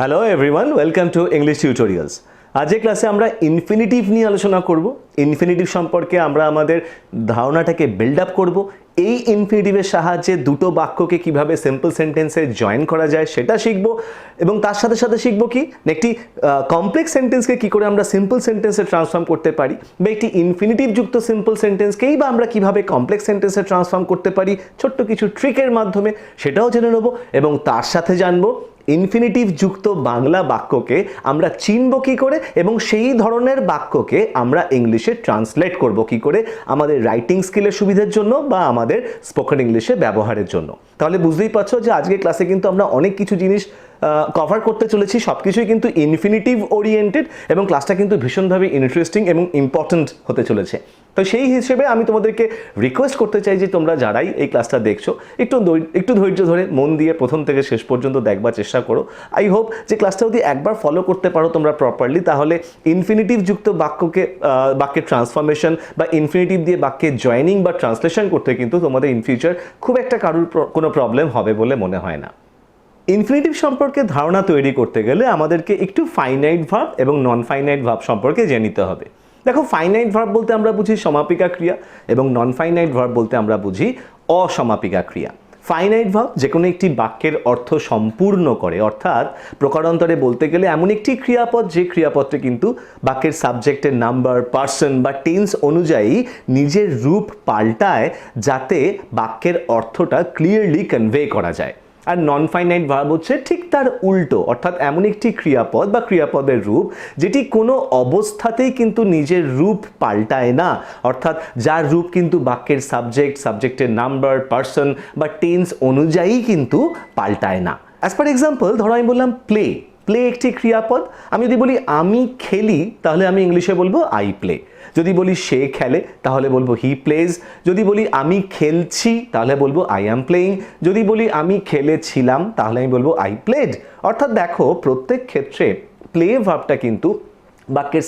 Hello everyone, welcome to English tutorials. আজকের ক্লাসে আমরা ইনফিনিটিভ নিয়ে আলোচনা করব। ইনফিনিটিভ সম্পর্কে আমরা আমাদের ধারণাটাকে বিল্ড আপ করব। এই ইনফিনিটিভের সাহায্যে দুটো বাক্যকে কিভাবে সিম্পল সেন্টেন্সে জয়েন করা যায় সেটা শিখব, এবং তার সাথে সাথে শিখব কি একটি কমপ্লেক্স সেন্টেন্সকে কি করে আমরা সিম্পল সেন্টেন্সে ট্রান্সফর্ম করতে পারি, বা একটি ইনফিনিটিভ যুক্ত সিম্পল সেন্টেন্সকেই বা আমরা কিভাবে কমপ্লেক্স সেন্টেন্সে ট্রান্সফর্ম করতে পারি ছোট্ট কিছু ট্রিকের মাধ্যমে, সেটাও জেনে নেব। এবং তার সাথে জানবো ইনফিনিটিভ যুক্ত বাংলা বাক্যকে আমরা চিনব কি করে, এবং সেই ধরনের বাক্যকে আমরা ইংলিশে ট্রান্সলেট করব কি করে আমাদের রাইটিং স্কিলের সুবিধার জন্য বা আমাদের স্পোকেন ইংলিশে ব্যবহারের জন্য। তাহলে বুঝতেই পারছো যে আজকের ক্লাসে কিন্তু আমরা অনেক কিছু জিনিস কভার করতে চলেছি, সব কিছুই কিন্তু ইনফিনিটিভ ওরিয়েন্টেড, এবং ক্লাসটা কিন্তু ভীষণভাবে ইন্টারেস্টিং এবং ইম্পর্ট্যান্ট হতে চলেছে। তো সেই হিসেবে আমি তোমাদেরকে রিকোয়েস্ট করতে চাই যে তোমরা যারাই এই ক্লাসটা দেখছো একটু ধৈর্য ধরে মন দিয়ে প্রথম থেকে শেষ পর্যন্ত দেখবার চেষ্টা করো। আই হোপ যে ক্লাসটা যদি একবার ফলো করতে পারো তোমরা প্রপারলি, তাহলে ইনফিনিটিভ যুক্ত বাক্যের ট্রান্সফরমেশন বা ইনফিনিটিভ দিয়ে বাক্যের জয়েনিং বা ট্রান্সলেশন করতে কিন্তু তোমাদের ইন ফিউচার খুব একটা কারোর কোনো প্রবলেম হবে বলে মনে হয় না। ইনফিনিটিভ সম্পর্কে ধারণা তৈরি করতে গেলে আমাদেরকে একটু ফাইনাইট ভার্ব এবং নন ফাইনাইট ভার্ব সম্পর্কে জেনে নিতে হবে। দেখো, ফাইনাইট ভার্ব বলতে আমরা বুঝি সমাপিকা ক্রিয়া, এবং নন ফাইনাইট ভার্ব বলতে আমরা বুঝি অসমাপিকা ক্রিয়া। ফাইনাইট ভার্ব যে কোনো একটি বাক্যের অর্থ সম্পূর্ণ করে, অর্থাৎ প্রকারান্তরে বলতে গেলে এমন একটি ক্রিয়াপদ যে ক্রিয়াপদটি কিন্তু বাক্যের সাবজেক্টের নাম্বার, পার্সন বা টেন্স অনুযায়ী নিজের রূপ পাল্টায়, যাতে বাক্যের অর্থটা ক্লিয়ারলি কনভে করা যায়। আর নন ফাইনাইট ভার্ব হচ্ছে ঠিক তার উল্টো, অর্থাৎ এমন একটি ক্রিয়াপদ বা ক্রিয়াপদের রূপ যেটি কোনো অবস্থাতেই কিন্তু নিজের রূপ পাল্টায় না, অর্থাৎ যার রূপ কিন্তু বাক্যের সাবজেক্টের নাম্বার, পার্সন বা টেন্স অনুযায়ী কিন্তু পাল্টায় না। অ্যাজ পার এক্সাম্পল, ধরো আমি বললাম প্লে একটি ক্রিয়াপদ। আমি যদি বলি আমি খেলি, তাহলে আমি ইংলিশে বলবো আই প্লে। যদি বলি সে খেলে, তাহলে বলবো হি প্লেজ। যদি বলি আমি খেলছি, তাহলে বলবো আই অ্যাম প্লেইং। যদি বলি আমি খেলেছিলাম, তাহলে আমি বলবো আই প্লেড। অর্থাৎ দেখো, প্রত্যেক ক্ষেত্রে প্লে ভার্বটা কিন্তু বাক্যের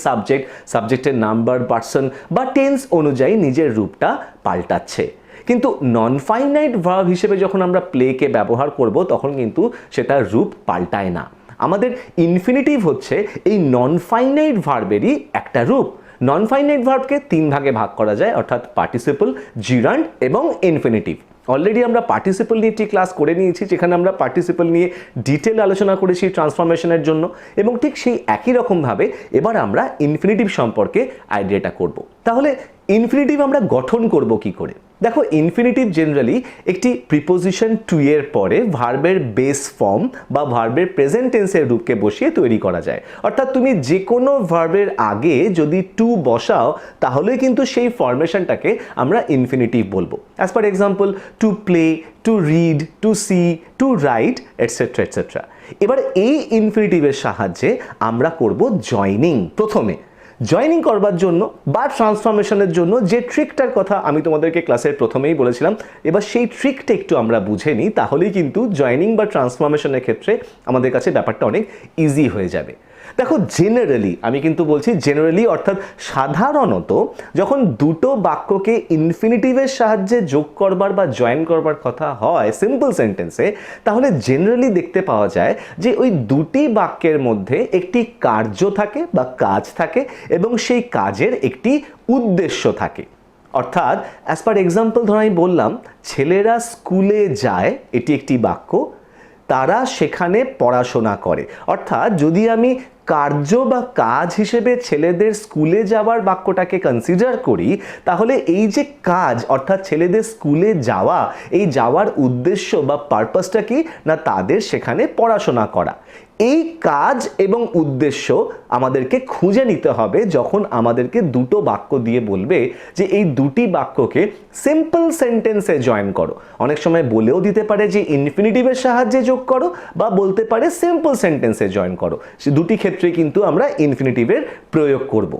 সাবজেক্টের নাম্বার, পার্সন বা টেন্স অনুযায়ী নিজের রূপটা পাল্টাচ্ছে। কিন্তু নন ফাইনাইট ভার্ব হিসেবে যখন আমরা প্লেকে ব্যবহার করব, তখন কিন্তু সেটার রূপ পাল্টায় না। আমাদের ইনফিনিটিভ হচ্ছে এই নন ফাইনাইট ভার্বেরই একটা রূপ। নন ফাইনাইট ভার্বকে তিন ভাগে ভাগ করা যায়, অর্থাৎ পার্টিসিপল, জিরান্ড এবং ইনফিনিটিভ। অলরেডি আমরা পার্টিসিপল নিয়ে একটি ক্লাস করে নিয়েছি, যেখানে আমরা পার্টিসিপল নিয়ে ডিটেল আলোচনা করেছি ট্রান্সফরমেশনের জন্য, এবং ঠিক সেই একই রকমভাবে এবার আমরা ইনফিনিটিভ সম্পর্কে আইডিয়াটা করব। তাহলে ইনফিনিটিভ আমরা গঠন করব কি করে? দেখো, ইনফিনিটিভ জেনারেলি একটি প্রিপোজিশন টু এর পরে ভার্বের বেস ফর্ম বা ভার্বের প্রেজেন্ট টেন্সের রূপকে বসিয়ে তৈরি করা যায়। অর্থাৎ তুমি যে কোনো ভার্বের আগে যদি টু বসাও, তাহলে কিন্তু সেই ফরমেশনটাকে আমরা ইনফিনিটিভ বলবো। As per example, to play, to read, to see, to write, etcetera etcetera. এবার এই ইনফিনিটিভের সাহায্যে আমরা করব জয়নিং। প্রথমে জয়নিং করবার জন্য বা ট্রান্সফরমেশনের জন্য যে ট্রিকটার কথা আমি তোমাদেরকে ক্লাসের প্রথমেই বলেছিলাম, এবার সেই ট্রিকটা একটু আমরা বুঝে নিই, তাহলেই কিন্তু জয়নিং বা ট্রান্সফরমেশনের ক্ষেত্রে আমাদের কাছে ব্যাপারটা অনেক ইজি হয়ে যাবে। দেখো, জেনারেলি, আমি কিন্তু বলছি জেনারেলি, অর্থাৎ সাধারণত যখন দুটো বাক্যকে ইনফিনিটিভের সাহায্যে যোগ করবার বা জয়েন করবার কথা হয় সিম্পল সেন্টেন্সে, তাহলে জেনারেলি দেখতে পাওয়া যায় যে ওই দুটি বাক্যের মধ্যে একটি কার্য থাকে বা কাজ থাকে, এবং সেই কাজের একটি উদ্দেশ্য থাকে। অর্থাৎ অ্যাজ পার এক্সাম্পল, ধর আমি বললাম ছেলেরা স্কুলে যায়, এটি একটি বাক্য, তারা সেখানে পড়াশোনা করে। অর্থাৎ যদি আমি কার্য বা কাজ হিসেবে ছেলেদের স্কুলে যাওয়ার বাক্যটাকে কনসিডার করি, তাহলে এই যে কাজ, অর্থাৎ ছেলেদের স্কুলে যাওয়া, এই যাওয়ার উদ্দেশ্য বা পারপাসটা কি না, তাদের সেখানে পড়াশোনা করা। এই কাজ এবং উদ্দেশ্য আমাদেরকে খুঁজে নিতে হবে যখন আমাদেরকে দুটো বাক্য দিয়ে বলবে যে এই দুটি বাক্যকে সিম্পল সেন্টেন্সে জয়েন করো। অনেক সময় বলেও দিতে পারে যে ইনফিনিটিভের সাহায্যে যোগ করো, বা বলতে পারে সিম্পল সেন্টেন্সে জয়েন করো। সে দুটি ক্ষেত্রে কিন্তু আমরা ইনফিনিটিভের প্রয়োগ করব।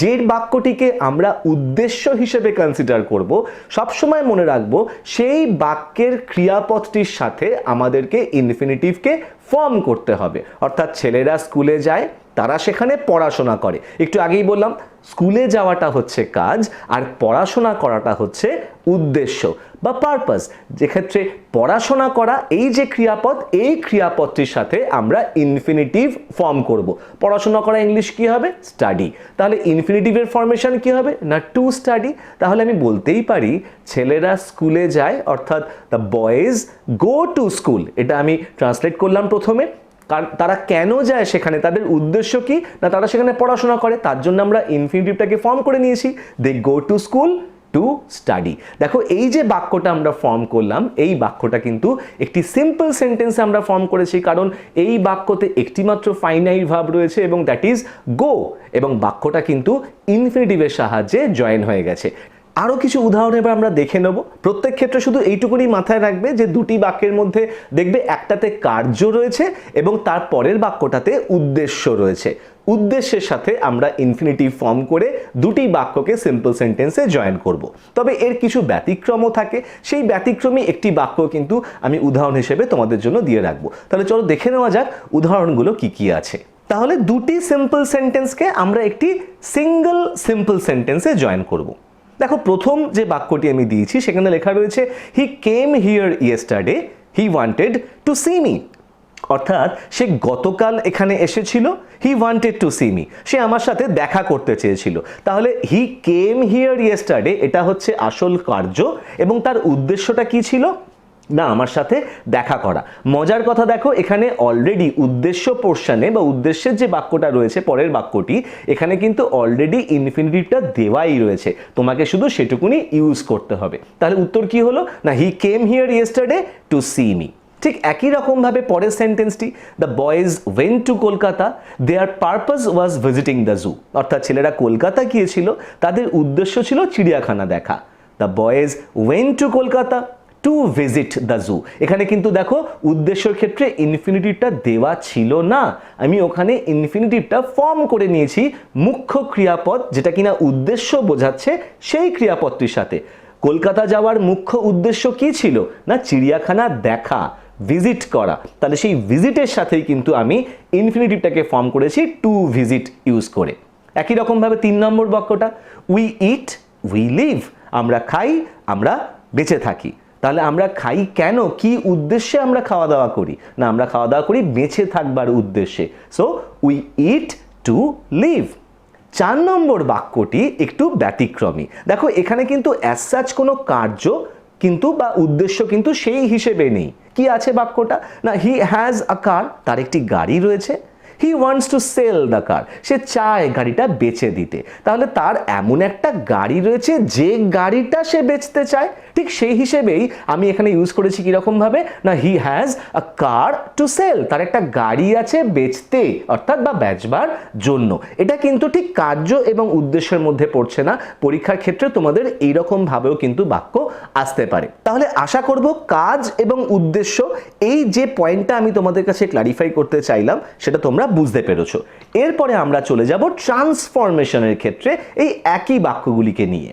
যে বাক্যটিকে আমরা উদ্দেশ্য হিসেবে কনসিডার করব, সবসময় মনে রাখবো সেই বাক্যের ক্রিয়াপদটির সাথে আমাদেরকে ইনফিনিটিভকে ফর্ম করতে হবে। অর্থাৎ ছেলেরা স্কুলে যায়, তারা সেখানে পড়াশোনা করে। একটু আগেই বললাম স্কুলে যাওয়াটা হচ্ছে কাজ আর পড়াশোনা করাটা হচ্ছে উদ্দেশ্য বা পারপাস। যেক্ষেত্রে পড়াশোনা করা এই যে ক্রিয়াপদ, এই ক্রিয়াপদটির সাথে আমরা ইনফিনিটিভ ফর্ম করব। পড়াশোনা করা ইংলিশ কি হবে? স্টাডি। তাহলে ইনফিনিটিভের ফর্মেশন কি হবে? না টু স্টাডি। তাহলে আমি বলতেই পারি ছেলেরা স্কুলে যায়, অর্থাৎ the boys go to school. এটা আমি ট্রান্সলেট করলাম প্রথমে। তারা কেন যায় সেখানে, তাদের উদ্দেশ্য কি? না তারা সেখানে পড়াশোনা করে, তার জন্য আমরা ইনফিনিটিভটাকে ফর্ম করে নিয়েছি, they go to school to study. দেখো এই যে বাক্যটা আমরা ফর্ম করলাম, এই বাক্যটা কিন্তু একটি সিম্পল সেন্টেন্সে আমরা ফর্ম করেছি, কারণ এই বাক্যতে একটি মাত্র ফাইনাইট ভার্ব রয়েছে এবং দ্যাট ইজ গো, এবং বাক্যটা কিন্তু ইনফিনিটিভের সাহায্যে জয়েন হয়ে গেছে। আরও কিছু উদাহরণ এবার আমরা দেখে নেব। প্রত্যেক ক্ষেত্রে শুধু এইটুকুনি মাথায় রাখবে যে দুটি বাক্যের মধ্যে দেখবে একটাতে কার্য রয়েছে এবং তার পরের বাক্যটাতে উদ্দেশ্য রয়েছে। উদ্দেশ্যের সাথে আমরা ইনফিনিটিভ ফর্ম করে দুটি বাক্যকে সিম্পল সেন্টেন্সে জয়েন করব। তবে এর কিছু ব্যতিক্রমও থাকে, সেই ব্যতিক্রমী একটি বাক্য কিন্তু আমি উদাহরণ হিসেবে তোমাদের জন্য দিয়ে রাখবো। তাহলে চলো দেখে নেওয়া যাক উদাহরণগুলো কি কি আছে। তাহলে দুটি সিম্পল সেন্টেন্সকে আমরা একটি সিঙ্গল সিম্পল সেন্টেন্সে জয়েন করব। দেখো প্রথম যে বাক্যটি আমি দিয়েছি সেখানে লেখা রয়েছে he came here yesterday, he wanted to see me. অর্থাৎ সে গতকাল এখানে এসেছিল, he wanted to see me, সে আমার সাথে দেখা করতে চেয়েছিল। তাহলে হি কেম হিয়ার ইয়েস্টারডে এটা হচ্ছে আসল কার্য এবং তার উদ্দেশ্যটা কি ছিল? না আমার সাথে দেখা করা। মজার কথা দেখো এখানে অলরেডি উদ্দেশ্য পোর্শনে বা উদ্দেশ্যের যে বাক্যটা রয়েছে পরের বাক্যটি, এখানে কিন্তু অলরেডি ইনফিনিটিভটা দেওয়াই রয়েছে, তোমাকে শুধু সেটুকুনি ইউজ করতে হবে। তাহলে উত্তর কি হলো? না he came here yesterday to see me. ঠিক একই রকমভাবে পরের সেন্টেন্সটি, the boys went to Kolkata, their purpose was visiting the zoo. অর্থাৎ ছেলেরা কলকাতা গিয়েছিল, তাদের উদ্দেশ্য ছিল চিড়িয়াখানা দেখা। The boys went to Kolkata to visit the zoo. এখানে কিন্তু দেখো উদ্দেশ্যের ক্ষেত্রে ইনফিনিটিভটা দেওয়া ছিল না, আমি ওখানে ইনফিনিটিভটা ফর্ম করে নিয়েছি মুখ্য ক্রিয়াপদ যেটা কিনা উদ্দেশ্য বোঝাচ্ছে সেই ক্রিয়াপদটির সাথে। কলকাতা যাওয়ার মুখ্য উদ্দেশ্য কি ছিল? না চিড়িয়াখানা দেখা, ভিজিট করা। তাহলে সেই ভিজিটের সাথেই কিন্তু আমি ইনফিনিটিভটাকে ফর্ম করেছি টু ভিজিট ইউজ করে। একই রকমভাবে 3 নম্বর বাক্যটা, উই ইট উই লিভ। আমরা খাই, আমরা বেঁচে থাকি। তাহলে আমরা খাই কেন, কি উদ্দেশ্যে আমরা খাওয়া দাওয়া করি? না আমরা খাওয়া দাওয়া করি বেঁচে থাকবার উদ্দেশ্যে। So we eat to live. 4 নম্বর বাক্যটি একটু ব্যতিক্রমী। দেখো এখানে কিন্তু অ্যাজ সাচ কোনো কার্য কিন্তু বা উদ্দেশ্য কিন্তু সেই হিসেবে নেই। কি আছে বাক্যটা? না হি হ্যাজ আ কার, তার একটি গাড়ি রয়েছে। He wants to sell the car, সে চায় গাড়িটা বেচে দিতে। তাহলে তার এমন একটা গাড়ি রয়েছে যে গাড়িটা সে বেচতে চায়। ঠিক সেই হিসেবেই আমি এখানে ইউজ করেছি কিরকমভাবে? না he has a car to sell, তার একটা গাড়ি আছে বেচতে অর্থাৎ বা বেচবার জন্য। এটা কিন্তু ঠিক কার্য এবং উদ্দেশ্যের মধ্যে পড়ছে না। পরীক্ষার ক্ষেত্রে তোমাদের এইরকম ভাবেও কিন্তু বাক্য আসতে পারে। তাহলে আশা করব কাজ এবং উদ্দেশ্য এই যে পয়েন্টটা আমি তোমাদের কাছে ক্লারিফাই করতে চাইলাম সেটা তোমরা বুঝতে পেরেছো। এরপরে আমরা চলে যাব ট্রান্সফরমেশনের ক্ষেত্রে এই একই বাক্যগুলিকে নিয়ে।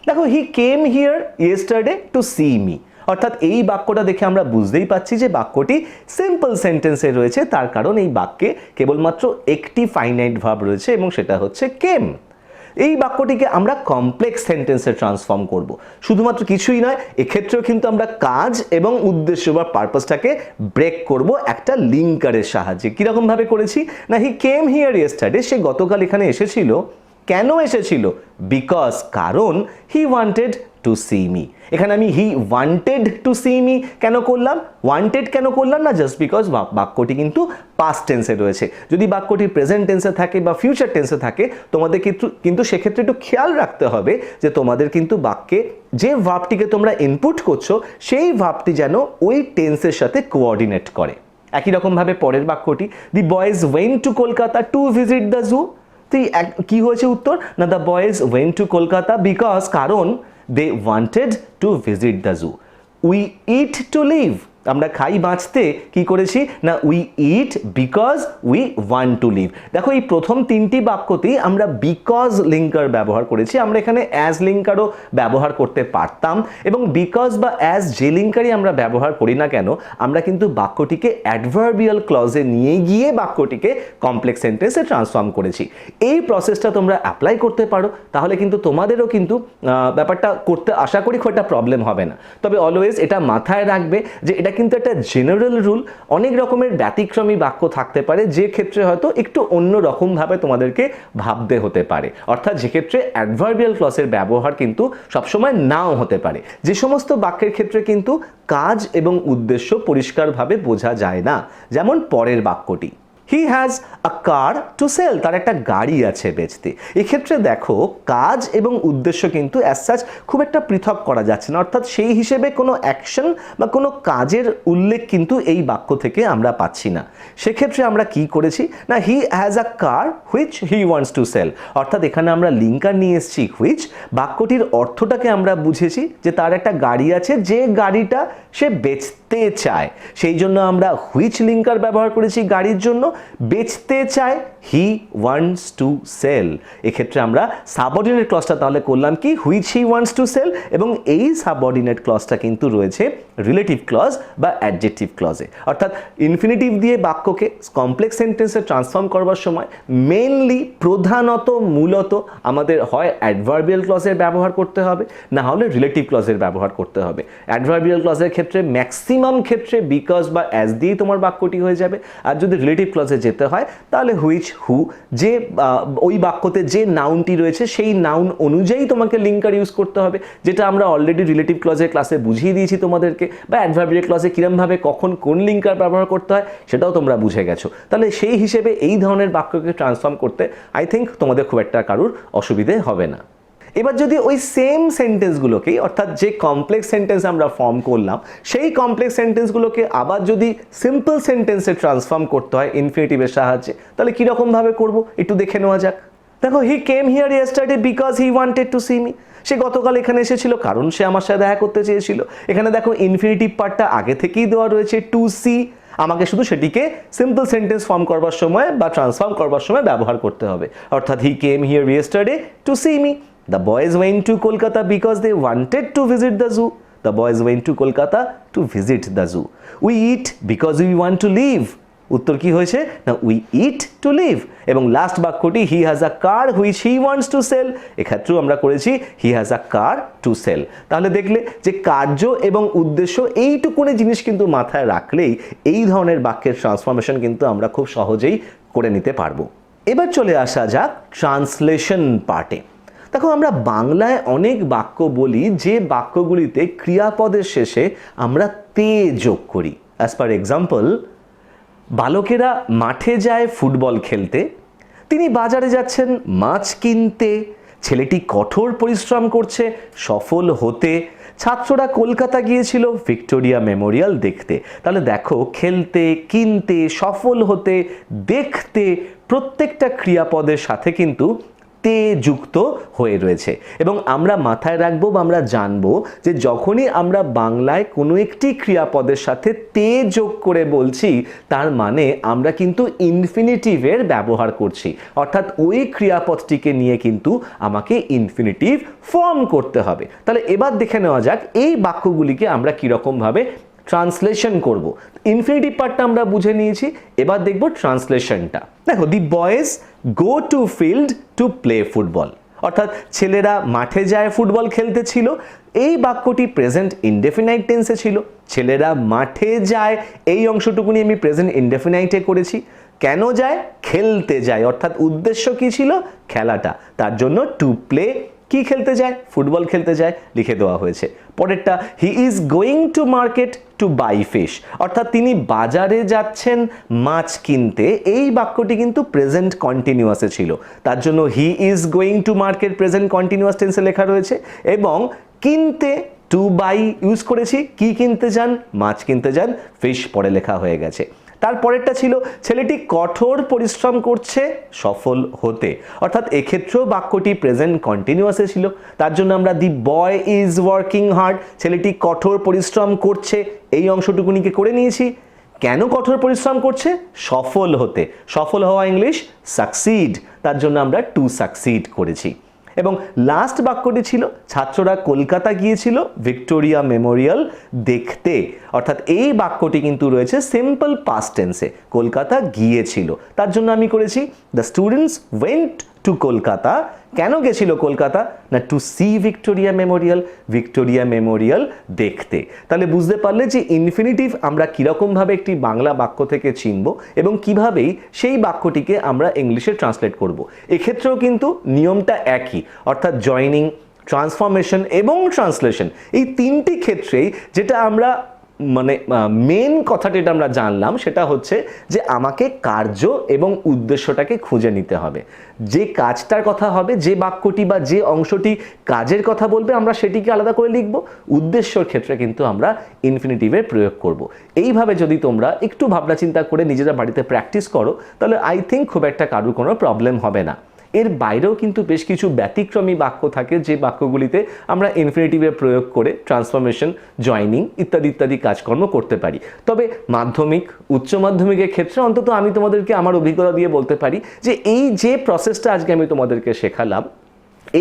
দেখো he came here yesterday to see me, অর্থাৎ এই বাক্যটা দেখে আমরা বুঝতেই পাচ্ছি যে বাক্যটি সিম্পল সেন্টেন্সে রয়েছে, তার কারণ এই বাক্যে কেবলমাত্র একটি ফাইনাইট ভার্ব রয়েছে এবং সেটা হচ্ছে কেম। এই বাক্যটিকে আমরা কমপ্লেক্স সেন্টেন্সে ট্রান্সফর্ম করব। শুধুমাত্র কিছুই নয়, এক্ষেত্রেও কিন্তু আমরা কাজ এবং উদ্দেশ্য বা পারপাসটাকে ব্রেক করব একটা লিঙ্কারের সাহায্যে। কিরকম ভাবে করেছি? না হি কেম হিয়ার ইয়েস্টারডে, সে গতকাল এখানে এসেছিল। কেন এসেছিল? বিকজ, কারণ হি ওয়ান্টেড টু সি মি। এখানে আমি হি ওয়ান্টেড টু সি মি কেন করলাম? ওয়ান্টেড কেন করলাম না? জাস্ট বিকজ বাক্যটি কিন্তু পাস্ট টেন্সে রয়েছে। যদি বাক্যটি প্রেজেন্ট টেন্সে থাকে বা ফিউচার টেন্সে থাকে তোমাদের কিন্তু সেক্ষেত্রে একটু খেয়াল রাখতে হবে যে তোমাদের কিন্তু বাক্যে যে ভার্বটিকে তোমরা ইনপুট করছো সেই ভার্বটি যেন ওই টেন্সের সাথে কোঅর্ডিনেট করে। একই রকমভাবে পরের বাক্যটি, the boys went to Kolkata to visit the zoo. কি হয়েছে উত্তর? না the boys went to Kolkata because, কারণ they wanted to visit the zoo. We eat to live, আমরা খাই বাঁচতে, কি করেছি না we eat because we want to live. দেখো এই প্রথম তিনটি বাক্যতেই আমরা বিকজ লিঙ্কার ব্যবহার করেছি, আমরা এখানে অ্যাজ লিঙ্কারও ব্যবহার করতে পারতাম, এবং বিকজ বা অ্যাজ যে লিঙ্কারই আমরা ব্যবহার করি না কেন আমরা কিন্তু বাক্যটিকে অ্যাডভার্বিয়াল ক্লজে নিয়ে গিয়ে বাক্যটিকে কমপ্লেক্স সেন্টেন্সে ট্রান্সফর্ম করেছি। এই প্রসেসটা তোমরা অ্যাপ্লাই করতে পারো, তাহলে কিন্তু তোমাদেরও কিন্তু ব্যাপারটা করতে আশা করি খুব একটা প্রবলেম হবে না। তবে অলওয়েজ এটা মাথায় রাখবে যে এটা কিন্তু একটা জেনারেল রুল, অনেক রকমের ব্যতিক্রমী বাক্য থাকতে পারে যে ক্ষেত্রে হয়তো একটু অন্য রকমভাবে তোমাদেরকে ভাবতে হতে পারে, অর্থাৎ যে ক্ষেত্রে অ্যাডভার্বিয়াল ক্লজের ব্যবহার কিন্তু সবসময় নাও হতে পারে। যে সমস্ত বাক্যের ক্ষেত্রে কিন্তু কাজ এবং উদ্দেশ্য পরিষ্কারভাবে বোঝা যায় না, যেমন পরের বাক্যটি he has a car to sell, তার একটা গাড়ি আছে বেচতে। এক্ষেত্রে দেখো কাজ এবং উদ্দেশ্য কিন্তু অ্যাজ সাচ খুব একটা পৃথক করা যাচ্ছে না, অর্থাৎ সেই হিসেবে কোনো অ্যাকশন বা কোনো কাজের উল্লেখ কিন্তু এই বাক্য থেকে আমরা পাচ্ছি না। সেক্ষেত্রে আমরা কি করেছি না he has a car which he wants to sell, অর্থাৎ এখানে আমরা লিঙ্কার নিয়ে এসেছি হুইচ, বাক্যটির অর্থটাকে আমরা বুঝেছি যে তার একটা গাড়ি আছে যে গাড়িটা সে বেচতে চায়, সেই জন্য আমরা হুইচ লিঙ্কার ব্যবহার করেছি গাড়ির জন্য, বেচতে চায় হি ওয়ান্টস টু সেল। এক্ষেত্রে আমরা সাবঅর্ডিনেট ক্লজটা তাহলে করলাম কি which he wants to sell, এবং এই সাবঅর্ডিনেট ক্লজটা কিন্তু রয়েছে রিলেটিভ ক্লজ বা অ্যাডজেক্টিভ ক্লজে, অর্থাৎ ইনফিনিটিভ দিয়ে বাক্যকে কমপ্লেক্স সেন্টেন্সে ট্রান্সফর্ম করবার সময় মেইনলি মূলত আমাদের হয় অ্যাডভার্বিয়াল ক্লজের ব্যবহার করতে হবে, না হলে রিলেটিভ ক্লজের ব্যবহার করতে হবে। অ্যাডভার্বিয়াল ক্লজের ক্ষেত্রে ম্যাক্সিমাম ক্ষেত্রে বিকজ বা অ্যাজ দিয়েই তোমার বাক্যটি হয়ে যাবে, আর যদি রিলেটিভ ক্লজে যেতে হয় তাহলে হুইচ হু, যে ওই বাক্যতে যে নাউনটি রয়েছে সেই নাউন অনুযায়ী তোমাকে লিঙ্কার ইউজ করতে হবে, যেটা আমরা অলরেডি রিলেটিভ ক্লজের ক্লাসে বুঝিয়ে দিয়েছি তোমাদেরকে, বা অ্যাডভার্বিয়াল ক্লজে কিরমভাবে কখন কোন লিঙ্কার ব্যবহার করতে হয় সেটাও তোমরা বুঝে গেছো। তাহলে সেই হিসেবে এই ধরনের বাক্যকে ট্রান্সফর্ম করতে আই থিঙ্ক তোমাদের খুব একটা কারুর অসুবিধে হবে না। এবার যদি ওই সেম সেন্টেন্সগুলোকেই, অর্থাৎ যে কমপ্লেক্স সেন্টেন্স আমরা ফর্ম করলাম সেই কমপ্লেক্স সেন্টেন্সগুলোকে আবার যদি সিম্পল সেন্টেন্সে ট্রান্সফর্ম করতে হয় ইনফিনিটিভের সাহায্যে, তাহলে কীরকমভাবে করব একটু দেখে নেওয়া যাক। দেখো he came here yesterday because he wanted to see me, সে গতকাল এখানে এসেছিল কারণ সে আমার সাথে দেখা করতে চেয়েছিল। এখানে দেখো ইনফিনিটিভ পার্টটা আগে থেকেই দেওয়া রয়েছে টু সি, আমাকে শুধু সেটিকে সিম্পল সেন্টেন্স ফর্ম করবার সময় বা ট্রান্সফর্ম করবার সময় ব্যবহার করতে হবে, অর্থাৎ he came here yesterday to see me. The boys went to Kolkata because they wanted to visit the zoo. The boys went to Kolkata to visit the zoo. We eat because we want to live. উত্তর কি হয়েছে না we eat to live. এবং last বাক্যটি he has a car which he wants to sell, এক্ষেত্রেও আমরা করেছি he has a car to sell. তাহলে দেখলে যে কার্য এবং উদ্দেশ্য এইটুকুনি জিনিস কিন্তু মাথায় রাখলেই এই ধরনের বাক্যের ট্রান্সফরমেশন কিন্তু আমরা খুব সহজেই করে নিতে পারবো। এবার চলে আসা যাক ট্রান্সলেশন পার্টে। দেখো আমরা বাংলায় অনেক বাক্য বলি যে বাক্যগুলিতে ক্রিয়াপদের শেষে আমরা তে যোগ করি। অ্যাজ পার এক্সাম্পল, বালকেরা মাঠে যায় ফুটবল খেলতে, তিনি বাজারে যাচ্ছেন মাছ কিনতে, ছেলেটি কঠোর পরিশ্রম করছে সফল হতে, ছাত্ররা কলকাতা গিয়েছিল ভিক্টোরিয়া মেমোরিয়াল দেখতে। তাহলে দেখো খেলতে, কিনতে, সফল হতে, দেখতে প্রত্যেকটা ক্রিয়াপদের সাথে কিন্তু তে যুক্ত হয়ে রয়েছে, এবং আমরা মাথায় রাখবো বা আমরা জানবো যে যখনই আমরা বাংলায় কোনো একটি ক্রিয়াপদের সাথে তে যোগ করে বলছি তার মানে আমরা কিন্তু ইনফিনিটিভের ব্যবহার করছি, অর্থাৎ ওই ক্রিয়াপদটিকে নিয়ে কিন্তু আমাকে ইনফিনিটিভ ফর্ম করতে হবে। তাহলে এবার দেখে নেওয়া যাক এই বাক্যগুলিকে আমরা কীরকমভাবে ট্রান্সলেশন করব। ইনফিনিটিভ পার্টটা আমরা বুঝে নিয়েছি, এবার দেখব ট্রান্সলেশনটা। দেখো the boys go to field to play football, অর্থাৎ ছেলেরা মাঠে যায় ফুটবল খেলতে ছিল। এই বাক্যটি প্রেজেন্ট ইনডেফিনাইট টেন্সে ছিল, ছেলেরা মাঠে যায় এই অংশটুকুনি আমি প্রেজেন্ট ইনডেফিনাইটে করেছি। কেন যায়? খেলতে যায়, অর্থাৎ উদ্দেশ্য কি ছিল? খেলাটা, তার জন্য টু প্লে কি খেলতে যায়? ফুটবল খেলতে যায় লিখে দেওয়া হয়েছে। পরেরটা he is going to market to buy fish, অর্থাৎ তিনি বাজারে যাচ্ছেন মাছ কিনতে। এই বাক্যটি কিন্তু প্রেজেন্ট কন্টিনিউয়াসে ছিল, তার জন্য he is going to market present continuous টেন্সে লেখা রয়েছে। এবং কিনতে টু বাই ইউজ করেছি, কি কিনতে যান? মাছ কিনতে যান, ফিশ পরে লেখা হয়ে গেছে। তারপরেরটা ছিল ছেলেটি কঠোর পরিশ্রম করছে সফল হতে, অর্থাৎ এক্ষেত্রেও বাক্যটি প্রেজেন্ট কন্টিনিউয়াসে ছিল। তার জন্য আমরা দি বয় ইজ ওয়ার্কিং হার্ড, ছেলেটি কঠোর পরিশ্রম করছে, এই অংশটুকুনিকে করে নিয়েছি। কেন কঠোর পরিশ্রম করছে? সফল হতে। সফল হওয়া ইংলিশ সাকসিড, তার জন্য আমরা টু সাকসিড করেছি। এবং লাস্ট বাক্যটি ছিল ছাত্ররা কলকাতা গিয়েছিল ভিক্টোরিয়া মেমোরিয়াল দেখতে, অর্থাৎ এই বাক্যটি কিন্তু রয়েছে সিম্পল পাস্ট টেন্সে, কলকাতা গিয়েছিল। তার জন্য আমি করেছি the students went to Kolkata. কেন গেছিল কলকাতা? না to see Victoria Memorial, Victoria Memorial দেখতে। তাহলে বুঝতে পারলে যে ইনফিনিটিভ আমরা কীরকমভাবে একটি বাংলা বাক্য থেকে চিনব এবং কিভাবেই সেই বাক্যটিকে আমরা ইংলিশে ট্রান্সলেট করব। এক্ষেত্রেও কিন্তু নিয়মটা একই, অর্থাৎ জয়নিং, ট্রান্সফরমেশন এবং ট্রান্সলেশন, এই তিনটি ক্ষেত্রেই যেটা আমরা মানে মেন কথাটা এটা আমরা জানলাম সেটা হচ্ছে যে আমাকে কার্য এবং উদ্দেশ্যটাকে খুঁজে নিতে হবে। যে কাজটার কথা হবে, যে বাক্যটি বা যে অংশটি কাজের কথা বলবে আমরা সেটিকে আলাদা করে লিখব, উদ্দেশ্যর ক্ষেত্রে কিন্তু আমরা ইনফিনিটিভের প্রয়োগ করব। এইভাবে যদি তোমরা একটু ভাবনা চিন্তা করে নিজেরা বাড়িতে প্র্যাকটিস করো তাহলে আই থিঙ্ক খুব একটা কারোর কোনো প্রবলেম হবে না। এর বাইরেও কিন্তু বেশ কিছু ব্যতিক্রমী বাক্য থাকে যে বাক্যগুলিতে আমরা ইনফিনিটিভের প্রয়োগ করে ট্রান্সফরমেশন, জয়নিং ইত্যাদি ইত্যাদি কাজকর্ম করতে পারি। তবে মাধ্যমিক, উচ্চ মাধ্যমিকের ক্ষেত্রে অন্তত আমি তোমাদেরকে আমার অভিজ্ঞতা দিয়ে বলতে পারি যে এই যে প্রসেসটা আজকে আমি তোমাদেরকে শেখালাম,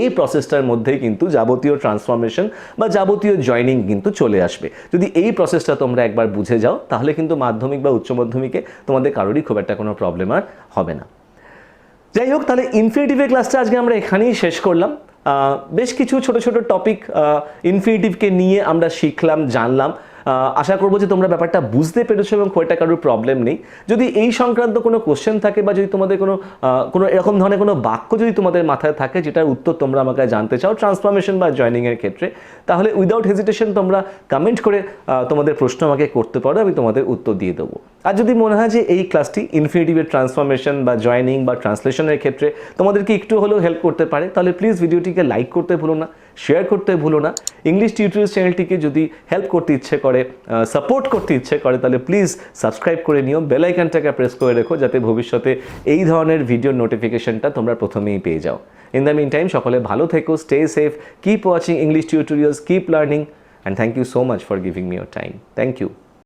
এই প্রসেসটার মধ্যেই কিন্তু যাবতীয় ট্রান্সফরমেশন বা যাবতীয় জয়নিং কিন্তু চলে আসবে। যদি এই প্রসেসটা তোমরা একবার বুঝে যাও তাহলে কিন্তু মাধ্যমিক বা উচ্চ মাধ্যমিকে তোমাদের কারোরই খুব একটা কোনো প্রবলেম আর হবে না। যাই হোক, তাহলে ইনফিনিটিভের ক্লাসটা আজকে আমরা এখানেই শেষ করলাম। বেশ কিছু ছোট ছোট টপিক ইনফিনিটিভকে নিয়ে আমরা শিখলাম, জানলাম। আশা করবো যে তোমরা ব্যাপারটা বুঝতে পেরেছো এবং খুব একটা কারোর প্রবলেম নেই। যদি এই সংক্রান্ত কোনো কোশ্চেন থাকে বা যদি তোমাদের কোনো এরকম ধরনের কোনো বাক্য যদি তোমাদের মাথায় থাকে যেটার উত্তর তোমরা আমাকে জানতে চাও ট্রান্সফরমেশন বা জয়নিংয়ের ক্ষেত্রে, তাহলে উইদাউট হেজিটেশন তোমরা কমেন্ট করে তোমাদের প্রশ্ন আমাকে করতে পারো, আমি তোমাদের উত্তর দিয়ে দেবো। আর যদি মনে হয় যে এই ক্লাসটি ইনফিনিটিভের ট্রান্সফরমেশন বা জয়নিং বা ট্রান্সলেশনের ক্ষেত্রে তোমাদেরকে একটু হলেও হেল্প করতে পারে, তাহলে প্লিজ ভিডিওটিকে লাইক করতে ভুলো না, শেয়ার করতে ভুলো না। ইংলিশ টিউটোরিয়ালস চ্যানেলটিকে যদি হেল্প করতে ইচ্ছে করে, সাপোর্ট করতে ইচ্ছে করে, তাহলে প্লিজ সাবস্ক্রাইব করে নিও, বেল আইকনটাকে প্রেস করে রেখো যাতে ভবিষ্যতে এই ধরনের ভিডিওর নোটিফিকেশনটা তোমরা প্রথমেই পেয়ে যাও। ইন দ্য মিন টাইম সকলে ভালো থেকো, stay safe, keep watching English tutorials, keep learning, and thank you so much for giving me your time. Thank you.